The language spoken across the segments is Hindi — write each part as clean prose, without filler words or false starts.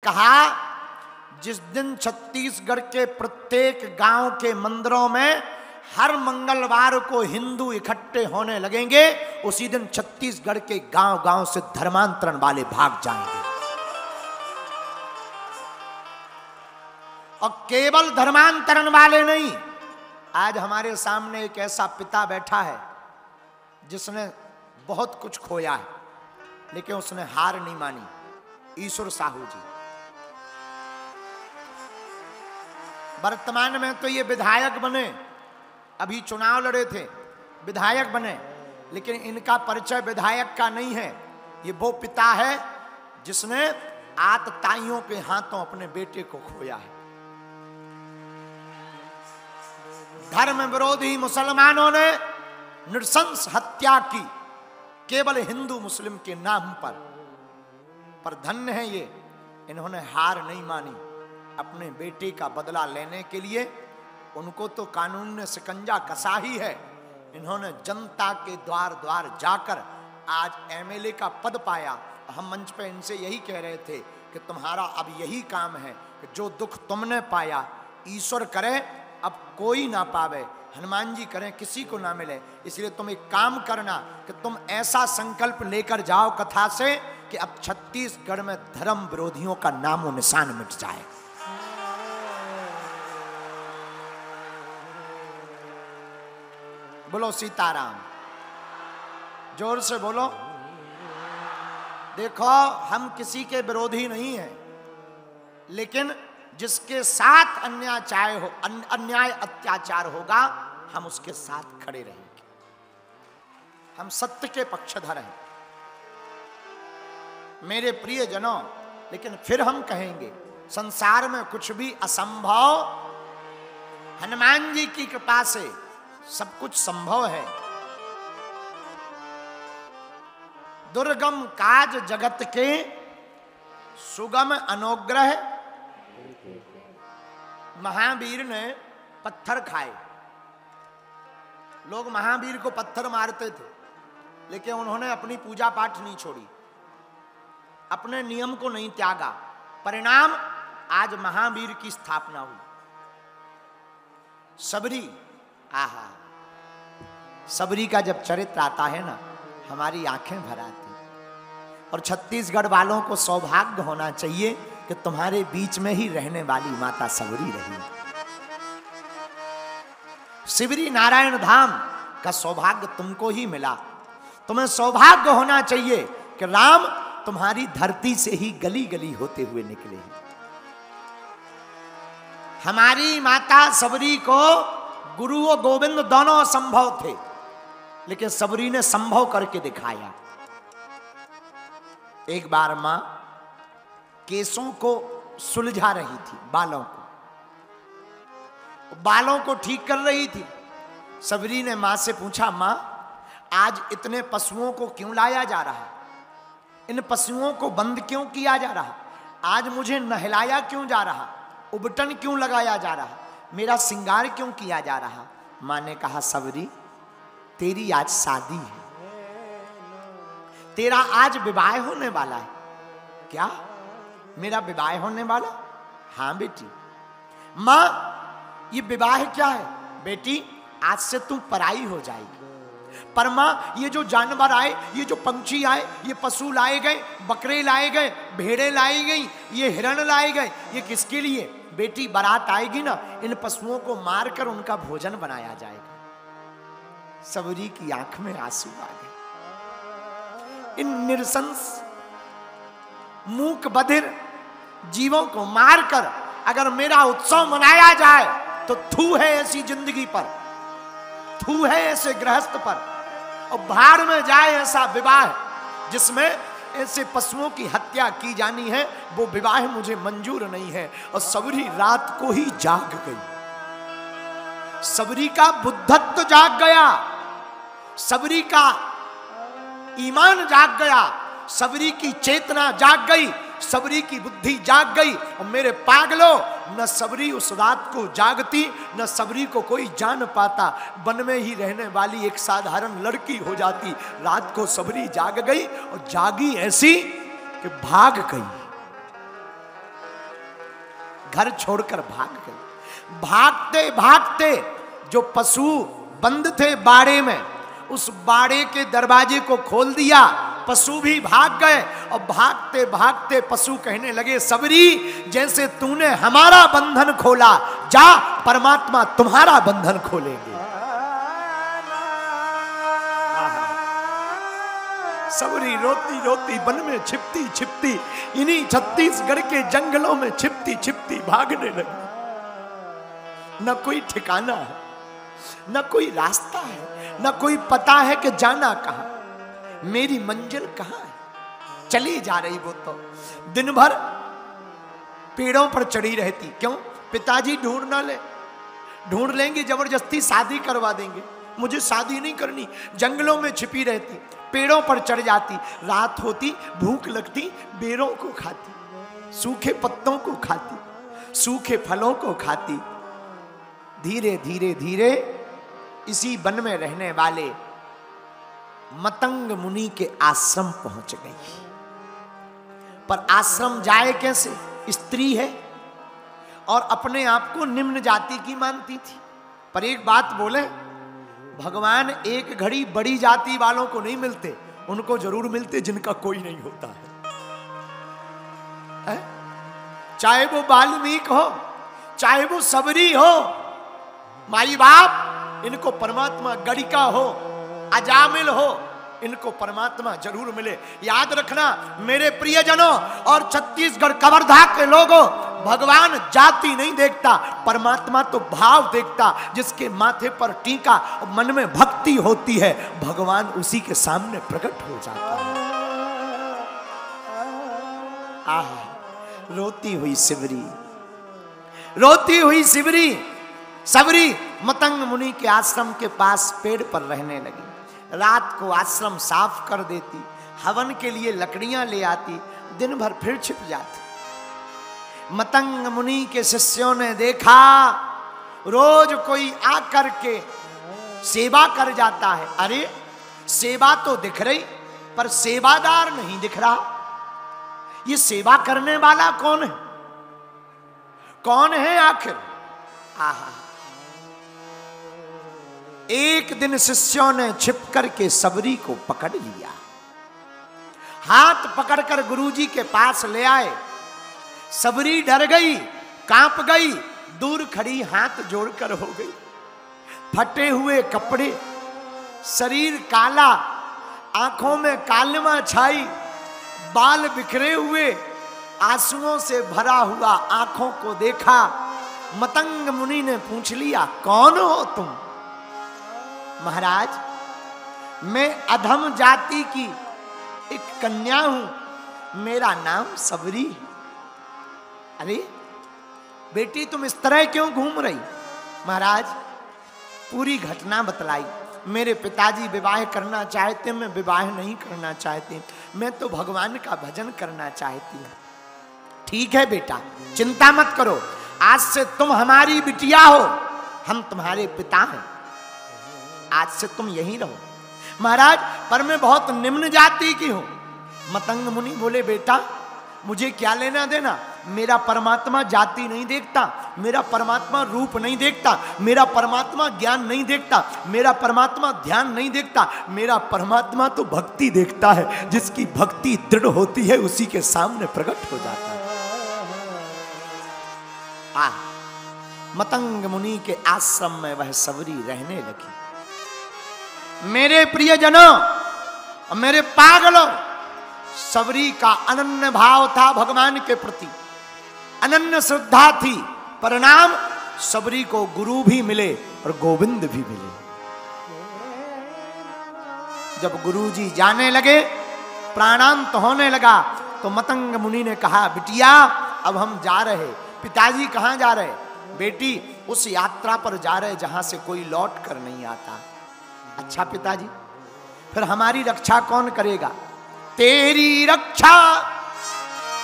कहा जिस दिन छत्तीसगढ़ के प्रत्येक गांव के मंदिरों में हर मंगलवार को हिंदू इकट्ठे होने लगेंगे, उसी दिन छत्तीसगढ़ के गांव गांव से धर्मांतरण वाले भाग जाएंगे। और केवल धर्मांतरण वाले नहीं, आज हमारे सामने एक ऐसा पिता बैठा है जिसने बहुत कुछ खोया है, लेकिन उसने हार नहीं मानी। ईश्वर साहू जी वर्तमान में तो ये विधायक बने, अभी चुनाव लड़े थे, विधायक बने, लेकिन इनका परिचय विधायक का नहीं है। ये वो पिता है जिसने आतताइयों के हाथों अपने बेटे को खोया है। धर्म विरोधी मुसलमानों ने नृशंस हत्या की केवल हिंदू मुस्लिम के नाम पर धन्य है ये, इन्होंने हार नहीं मानी। अपने बेटे का बदला लेने के लिए उनको तो कानून ने शिकंजा कसा ही है, इन्होंने जनता के द्वार द्वार जाकर आज एमएलए का पद पाया। हम मंच पे इनसे यही कह रहे थे कि तुम्हारा अब यही काम है कि जो दुख तुमने पाया ईश्वर करे अब कोई ना पावे, हनुमान जी करें किसी को ना मिले। इसलिए तुम एक काम करना कि तुम ऐसा संकल्प लेकर जाओ कथा से कि अब छत्तीसगढ़ में धर्म विरोधियों का नामो निशान मिट जाए। बोलो सीताराम, जोर से बोलो। देखो हम किसी के विरोधी नहीं हैं, लेकिन जिसके साथ अन्याय अत्याचार होगा हम उसके साथ खड़े रहेंगे। हम सत्य के पक्षधर हैं मेरे प्रिय जनों। लेकिन फिर हम कहेंगे संसार में कुछ भी असंभव, हनुमान जी की कृपा से सब कुछ संभव है। दुर्गम काज जगत के सुगम अनुग्रह। महावीर ने पत्थर खाए, लोग महावीर को पत्थर मारते थे, लेकिन उन्होंने अपनी पूजा पाठ नहीं छोड़ी, अपने नियम को नहीं त्यागा। परिणाम आज महावीर की स्थापना हुई। सबरी, आहा, सबरी का जब चरित्र आता है ना, हमारी आंखें भर आती। और छत्तीसगढ़ वालों को सौभाग्य होना चाहिए कि तुम्हारे बीच में ही रहने वाली माता सबरी रही। शिवरी नारायण धाम का सौभाग्य तुमको ही मिला। तुम्हें सौभाग्य होना चाहिए कि राम तुम्हारी धरती से ही गली गली होते हुए निकले हैं। हमारी माता सबरी को गुरु और गोविंद दोनों असंभव थे, लेकिन सबरी ने संभव करके दिखाया। एक बार मां केसों को सुलझा रही थी, बालों को ठीक कर रही थी। सबरी ने मां से पूछा, मां आज इतने पशुओं को क्यों लाया जा रहा, इन पशुओं को बंद क्यों किया जा रहा, आज मुझे नहलाया क्यों जा रहा, उबटन क्यों लगाया जा रहा, मेरा श्रृंगार क्यों किया जा रहा। मां ने कहा, सबरी तेरी आज शादी है, तेरा आज विवाह होने वाला है। क्या मेरा विवाह होने वाला? हाँ बेटी। मां ये विवाह क्या है? बेटी आज से तू पराई हो जाएगी। पर मां ये जो जानवर आए, ये जो पंछी आए, ये पशु लाए गए, बकरे लाए गए, भेड़े लाई गई, ये हिरण लाए गए, ये किसके लिए? बेटी बारात आएगी ना, इन पशुओं को मारकर उनका भोजन बनाया जाएगा। सबरी की आंख में आंसू आ गए। इन निरसंस मूक बधिर जीवों को मारकर अगर मेरा उत्सव मनाया जाए तो थू है ऐसी जिंदगी पर, थू है ऐसे गृहस्थ पर, और भाड़ में जाए ऐसा विवाह जिसमें ऐसे पशुओं की हत्या की जानी है। वो विवाह मुझे मंजूर नहीं है। और सबरी रात को ही जाग गई। सबरी का बुद्धत्व जाग गया, सबरी का ईमान जाग गया, सबरी की चेतना जाग गई, सबरी की बुद्धि जाग गई। और मेरे पागलों, न सबरी उस रात को जागती, न सबरी को कोई जान पाता। वन में ही रहने वाली एक साधारण लड़की हो जाती। रात को सबरी जाग गई, और जागी ऐसी कि भाग गई। घर छोड़कर भाग गई। भागते भागते जो पशु बंद थे बाड़े में, उस बाड़े के दरवाजे को खोल दिया, पशु भी भाग गए। और भागते भागते पशु कहने लगे, सबरी जैसे तूने हमारा बंधन खोला, जा परमात्मा तुम्हारा बंधन खोलेंगे। सबरी रोती रोती वन में छिपती छिपती इन्हीं छत्तीसगढ़ के जंगलों में छिपती छिपती भागने लगी। न कोई ठिकाना है, न कोई रास्ता है, न कोई पता है कि जाना कहां, मेरी मंजिल कहां है। चली जा रही वो तो दिन भर पेड़ों पर चढ़ी रहती। क्यों? पिताजी ढूंढ ना ले, ढूंढ लेंगे जबरदस्ती शादी करवा देंगे, मुझे शादी नहीं करनी। जंगलों में छिपी रहती, पेड़ों पर चढ़ जाती, रात होती भूख लगती बेरों को खाती, सूखे पत्तों को खाती, सूखे फलों को खाती। धीरे धीरे धीरे इसी वन में रहने वाले मतंग मुनि के आश्रम पहुंच गई। पर आश्रम जाए कैसे? स्त्री है और अपने आप को निम्न जाति की मानती थी। पर एक बात बोले, भगवान एक घड़ी बड़ी जाति वालों को नहीं मिलते, उनको जरूर मिलते जिनका कोई नहीं होता है? चाहे वो वाल्मीकि हो, चाहे वो सबरी हो, माई बाप, इनको परमात्मा गणिका हो, अजामिल हो, इनको परमात्मा जरूर मिले। याद रखना मेरे प्रियजनों और छत्तीसगढ़ कवर्धा के लोगों, भगवान जाति नहीं देखता, परमात्मा तो भाव देखता। जिसके माथे पर टीका और मन में भक्ति होती है, भगवान उसी के सामने प्रकट हो जाता है। आह, रोती हुई सिवरी, रोती हुई सिवरी, सबरी मतंग मुनि के आश्रम के पास पेड़ पर रहने लगी। रात को आश्रम साफ कर देती, हवन के लिए लकड़ियां ले आती, दिन भर फिर छिप जाती। मतंग मुनि के शिष्यों ने देखा रोज कोई आकर के सेवा कर जाता है। अरे सेवा तो दिख रही, पर सेवादार नहीं दिख रहा। ये सेवा करने वाला कौन है? कौन है आखिर? आहा, एक दिन शिष्यों ने छिप करके सबरी को पकड़ लिया, हाथ पकड़कर गुरुजी के पास ले आए। सबरी डर गई, कांप गई, दूर खड़ी हाथ जोड़कर हो गई। फटे हुए कपड़े, शरीर काला, आंखों में कालिमा छाई, बाल बिखरे हुए, आंसुओं से भरा हुआ आंखों को देखा। मतंग मुनि ने पूछ लिया, कौन हो तुम? महाराज, मैं अधम जाति की एक कन्या हूं, मेरा नाम सबरी है। अरे बेटी, तुम इस तरह क्यों घूम रही? महाराज, पूरी घटना बतलाई। मेरे पिताजी विवाह करना चाहते, मैं विवाह नहीं करना चाहती, मैं तो भगवान का भजन करना चाहती हूँ। ठीक है बेटा, चिंता मत करो, आज से तुम हमारी बिटिया हो, हम तुम्हारे पिता हैं, आज से तुम यहीं रहो। महाराज, पर मैं बहुत निम्न जाति की हूं। मतंग मुनि बोले, बेटा मुझे क्या लेना देना, मेरा परमात्मा जाति नहीं देखता, मेरा परमात्मा रूप नहीं देखता, मेरा परमात्मा ज्ञान नहीं देखता, मेरा परमात्मा ध्यान नहीं देखता, मेरा परमात्मा तो भक्ति देखता है। जिसकी भक्ति दृढ़ होती है उसी के सामने प्रकट हो जाता है। मतंग मुनि के आश्रम में वह सबरी रहने लगी। मेरे प्रियजनों और मेरे पागलों, सबरी का अनन्य भाव था भगवान के प्रति, अनन्य श्रद्धा थी। परिणाम, सबरी को गुरु भी मिले और गोविंद भी मिले। जब गुरुजी जाने लगे, प्राणांत होने लगा, तो मतंग मुनि ने कहा, बिटिया अब हम जा रहे। पिताजी कहाँ जा रहे? बेटी, उस यात्रा पर जा रहे जहां से कोई लौट कर नहीं आता। अच्छा पिताजी, फिर हमारी रक्षा कौन करेगा? तेरी रक्षा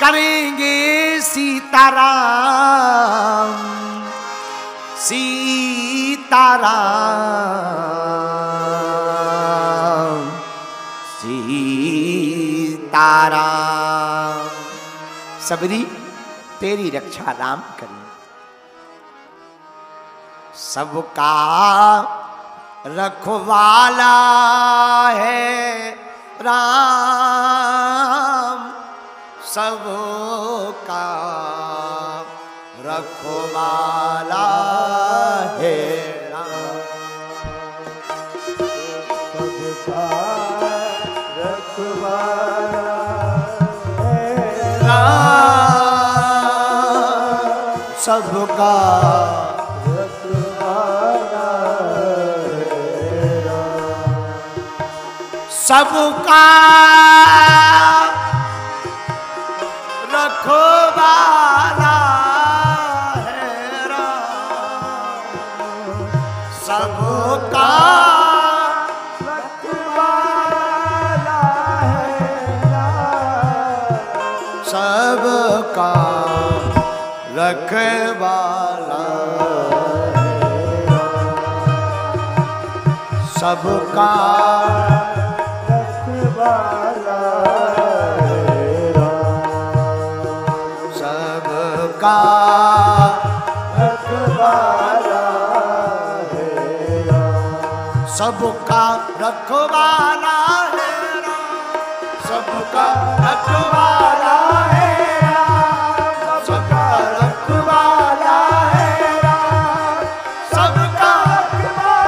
करेंगे सीताराम, सीताराम, सीताराम। सबरी, तेरी रक्षा राम करेंगे। सबका रखवाला है राम, सबका रखवाला है राम, सबका रखवाला है राम, सबका सबका रखवाला है राम, सबका रखवाला है राम, सबका रखवाला सबका सबका रखवाला है राम, सबका रखवाला है राम, सबका रखवाला है राम, सबका रखवाला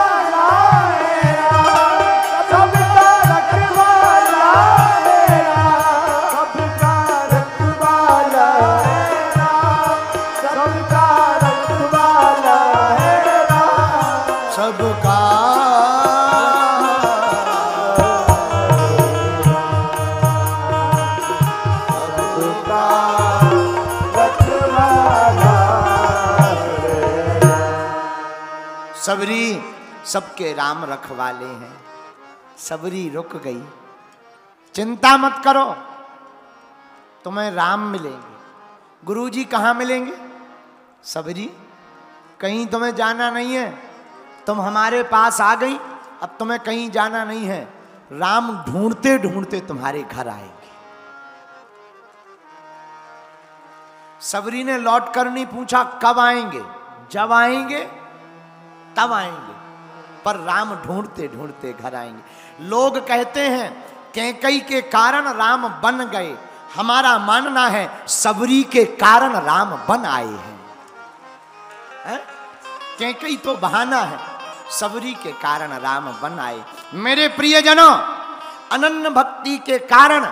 है राम, सबका रखवाला है राम, सबका रखवाला है राम, सबका रखवाला है राम, सबका रखवाला है राम, सबका सबरी सबके राम रखवाले हैं। सबरी रुक गई, चिंता मत करो, तुम्हें राम मिलेंगे। गुरुजी कहाँ मिलेंगे? सबरी कहीं तुम्हें जाना नहीं है, तुम हमारे पास आ गई, अब तुम्हें कहीं जाना नहीं है। राम ढूंढते ढूंढते तुम्हारे घर आएंगे। सबरी ने लौट कर नहीं पूछा कब आएंगे, जब आएंगे तब आएंगे, पर राम ढूंढते ढूंढते घर आएंगे। लोग कहते हैं कैकई के कारण राम बन गए, हमारा मानना है सबरी के कारण राम बन आए हैं। कैकई तो बहाना है, सबरी के कारण राम बन आए। मेरे प्रियजनों, अनन्य भक्ति के कारण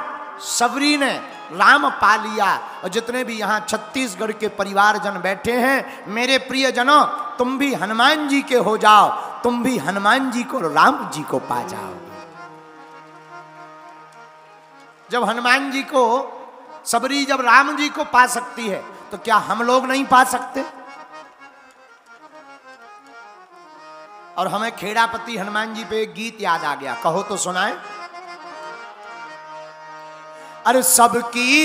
सबरी ने राम पा लिया। और जितने भी यहाँ छत्तीसगढ़ के परिवारजन बैठे हैं, मेरे प्रियजनों, तुम भी हनुमान जी के हो जाओ, तुम भी हनुमान जी को, राम जी को पा जाओ। जब हनुमान जी को सबरी, जब राम जी को पा सकती है, तो क्या हम लोग नहीं पा सकते? और हमें खेड़ापति हनुमान जी पे एक गीत याद आ गया, कहो तो सुनाए। अरे सबकी